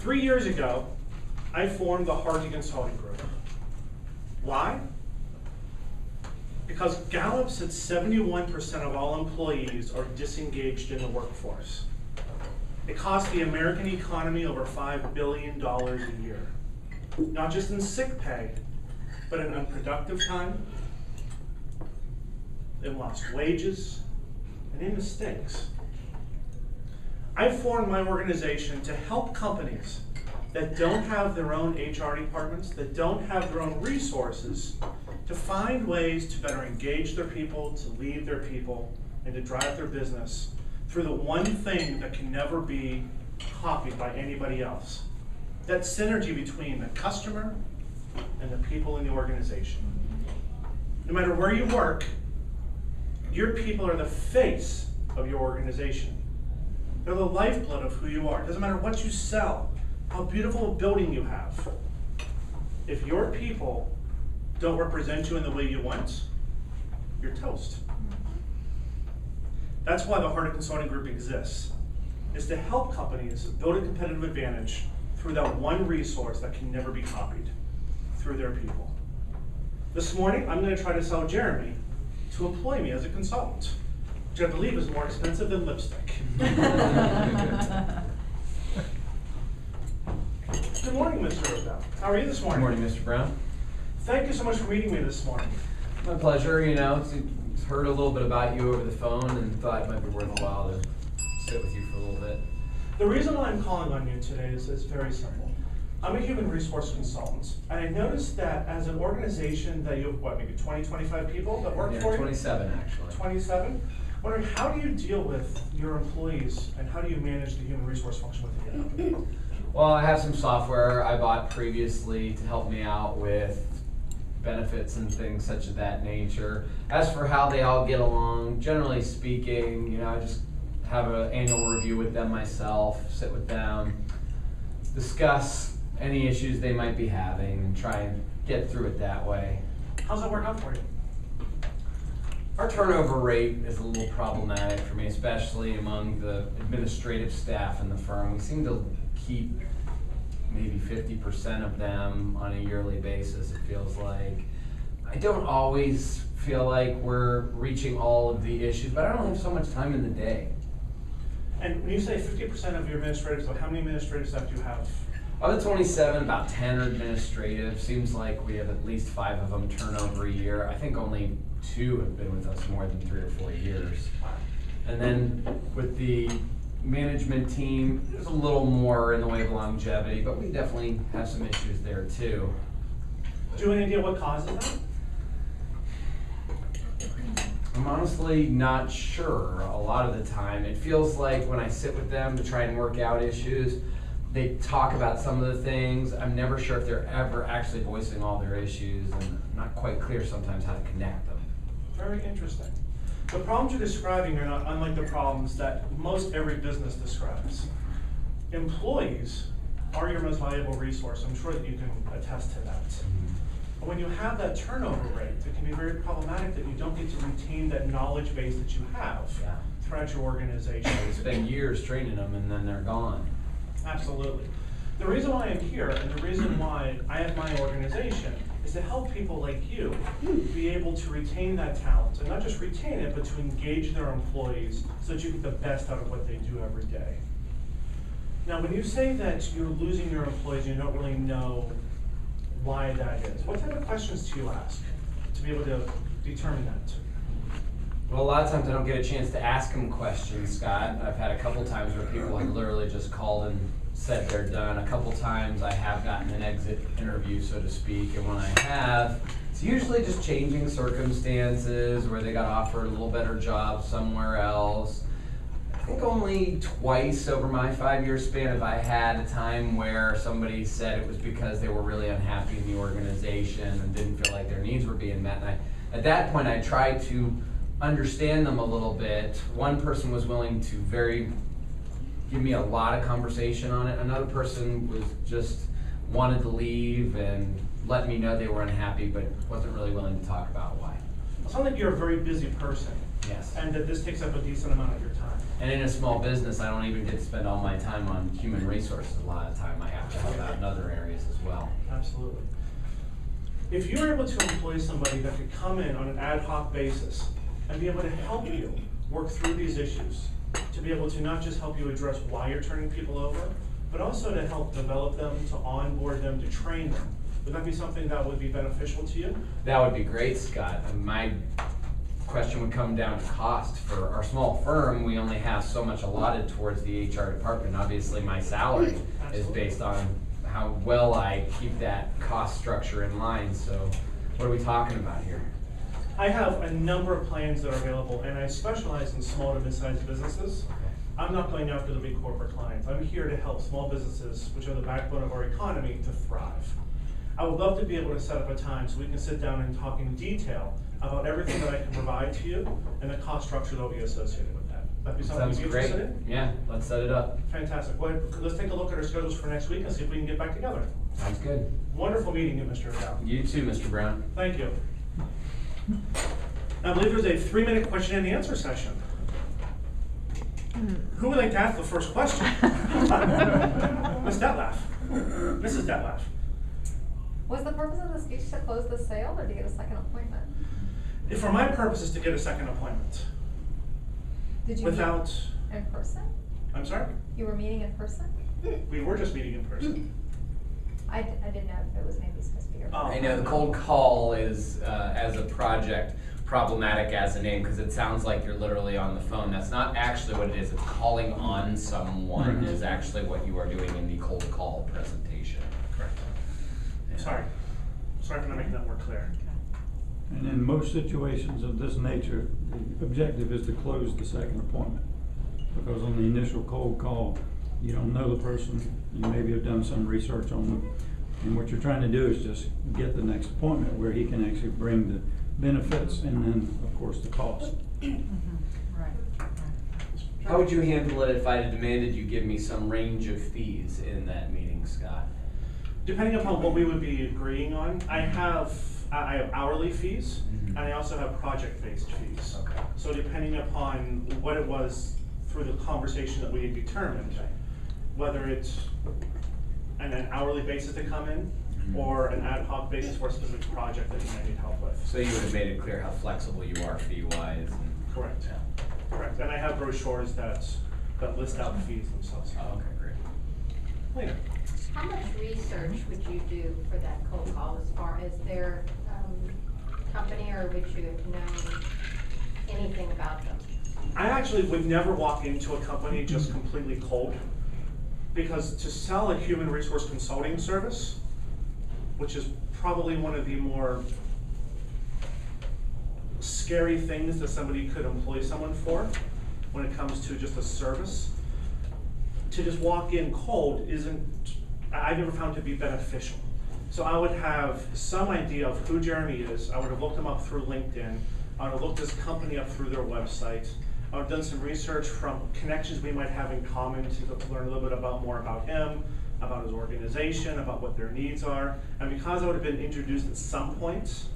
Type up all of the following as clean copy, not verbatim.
3 years ago, I formed the Hardy Consulting Group. Why? Because Gallup said 71% of all employees are disengaged in the workforce. It costs the American economy over $5 billion a year, not just in sick pay, but in unproductive time, in lost wages, and in mistakes. I formed my organization to help companies that don't have their own HR departments, that don't have their own resources, to find ways to better engage their people, to lead their people, and to drive their business through the one thing that can never be copied by anybody else. That synergy between the customer and the people in the organization. No matter where you work, your people are the face of your organization. They're the lifeblood of who you are. It doesn't matter what you sell, how beautiful a building you have. If your people don't represent you in the way you want, you're toast. That's why the Hardy Consulting Group exists, is to help companies build a competitive advantage through that one resource that can never be copied, through their people. This morning, I'm going to try to sell Jeremy to employ me as a consultant, which I believe is more expensive than lipstick. Good morning, Mr. Rosell. How are you this morning? Good morning, Mr. Brown. Thank you so much for meeting me this morning. My pleasure. You know, heard a little bit about you over the phone and thought it might be worthwhile to sit with you for a little bit. The reason why I'm calling on you today is very simple. I'm a human resource consultant, and I noticed that as an organization that you have, what, maybe 20, 25 people that work for you? 27, actually. 27? I'm wondering, how do you deal with your employees, and how do you manage the human resource function within your company? Well, I have some software I bought previously to help me out with benefits and things such of that nature. As for how they all get along, generally speaking, you know, I just have an annual review with them myself, sit with them, discuss any issues they might be having, and try and get through it that way. How's that work out for you? Our turnover rate is a little problematic for me, especially among the administrative staff in the firm. We seem to keep maybe 50% of them on a yearly basis, it feels like. I don't always feel like we're reaching all of the issues, but I don't have so much time in the day. And when you say 50% of your administrative staff, how many administrative staff do you have? Of the 27, about 10 are administrative. Seems like we have at least 5 of them turnover a year. I think only 2 have been with us more than 3 or 4 years. And then with the management team, there's a little more in the way of longevity, but we definitely have some issues there too. Do you have any idea what causes that? I'm honestly not sure a lot of the time. It feels like when I sit with them to try and work out issues, they talk about some of the things. I'm never sure if they're ever actually voicing all their issues, and I'm not quite clear sometimes how to connect them. Very interesting. The problems you're describing are not unlike the problems that most every business describes. Employees are your most valuable resource. I'm sure that you can attest to that. But when you have that turnover rate, it can be very problematic that you don't get to retain that knowledge base that you have throughout your organization. We spend years training them and then they're gone. Absolutely. The reason why I'm here and the reason why I have my organization is to help people like you be able to retain that talent, and not just retain it, but to engage their employees so that you get the best out of what they do every day. Now, when you say that you're losing your employees and you don't really know why that is, what type of questions do you ask to be able to determine that? Well, a lot of times I don't get a chance to ask them questions, Scott. I've had a couple times where people have literally just called and said they're done. A couple times I have gotten an exit interview, so to speak, and when I have, it's usually just changing circumstances where they got offered a little better job somewhere else. I think only twice over my 5-year span have I had a time where somebody said it was because they were really unhappy in the organization and didn't feel like their needs were being met. And at that point, I tried to understand them a little bit. One person was willing to give me a lot of conversation on it. Another person was just wanted to leave and let me know they were unhappy, but wasn't really willing to talk about why. It sounds like you're a very busy person. Yes. And that this takes up a decent amount of your time. And in a small business, I don't even get to spend all my time on human resources. A lot of time I have to help out in other areas as well. Absolutely. If you were able to employ somebody that could come in on an ad hoc basis and be able to help you work through these issues, to be able to not just help you address why you're turning people over, but also to help develop them, to onboard them, to train them, would that be something that would be beneficial to you? That would be great, Scott. And my question would come down to cost. For our small firm, we only have so much allotted towards the HR department. Obviously, my salary is based on how well I keep that cost structure in line. So what are we talking about here? I have a number of plans that are available, and I specialize in small to mid-sized businesses. I'm not going after the big corporate clients. I'm here to help small businesses, which are the backbone of our economy, to thrive. I would love to be able to set up a time so we can sit down and talk in detail about everything that I can provide to you and the cost structure that will be associated with that. That'd be something Sounds you'd be great. interested in? Yeah, let's set it up. Fantastic. Well, let's take a look at our schedules for next week and see if we can get back together. Sounds good. Wonderful meeting you, Mr. Dow. You too, Mr. Brown. Thank you. I believe there's a 3-minute question and answer session. Who would like to ask the first question? Ms. Detlef. Mrs. Detlef. Was the purpose of the speech to close the sale or to get a second appointment? For my purpose is to get a second appointment. Did you Without, meet in person? I'm sorry? You were meeting in person? We were just meeting in person. I didn't know if it was maybe supposed to be your. Oh. I know the cold call is, as a project, problematic as a name because it sounds like you're literally on the phone. That's not actually what it is. It's calling on someone is actually what you are doing in the cold call presentation. Correct. Yeah. Sorry for not making that more clear. And in most situations of this nature, the objective is to close the second appointment. Because on the initial cold call, you don't know the person, you maybe have done some research on them. And what you're trying to do is just get the next appointment where he can actually bring the benefits and then, of course, the cost. How would you handle it if I had demanded you give me some range of fees in that meeting, Scott? Depending upon what we would be agreeing on, I have hourly fees, and I also have project-based fees. Okay. So depending upon what it was through the conversation that we had determined, whether it's an hourly basis to come in, or an ad hoc basis for a specific project that you might need help with. So you would have made it clear how flexible you are fee-wise. Correct. Yeah. Correct. And I have brochures that list out the fees themselves. Oh, okay, great. Later. How much research would you do for that cold call as far as their company, or would you have known anything about them? I actually would never walk into a company just completely cold, because to sell a human resource consulting service, which is probably one of the more scary things that somebody could employ someone for when it comes to just a service, to just walk in cold I've never found to be beneficial. So I would have some idea of who Jeremy is. I would have looked him up through LinkedIn. I would have looked this company up through their website. I would have done some research from connections we might have in common to learn a little bit more about him, about his organization, about what their needs are. And because I would have been introduced at some point,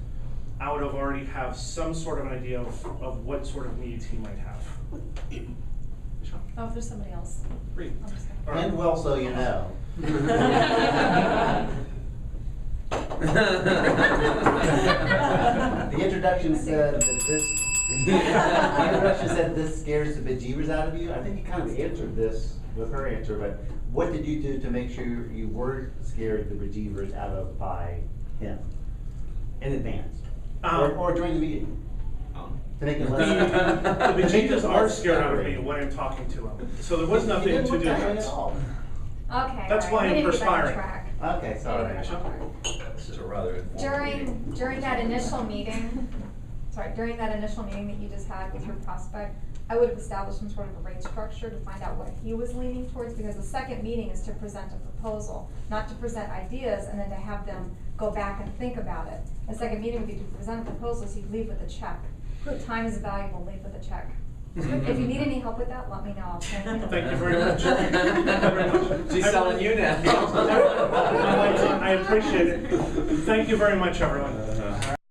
I would have already have some sort of an idea of what sort of needs he might have. Oh, if there's somebody else. Read. I'm just All gonna- right. And well, so you know. The introduction said this scares the bejeebers out of you. I think you kind of answered this with her answer, but what did you do to make sure you were scared the bejeebers out of by him in advance? Or during the meeting? To make it less. The bejeebers are scared out of me when I'm talking to them. So there was nothing You to didn't do look that way with at it. all. Okay. That's all why right. I'm We need to get back on perspiring. track. Okay, sorry. This is a rather informal During that initial meeting, during that initial meeting that you just had with your prospect, I would have established some sort of a rate structure to find out what he was leaning towards, because the second meeting is to present a proposal, not to present ideas and then to have them go back and think about it. The second meeting would be to present a proposal, so you leave with a check. Time is valuable, leave with a check. If you need any help with that, let me know. I'll train you. Thank you very much. Thank you very much. She's selling you now. I appreciate it. Thank you very much, everyone.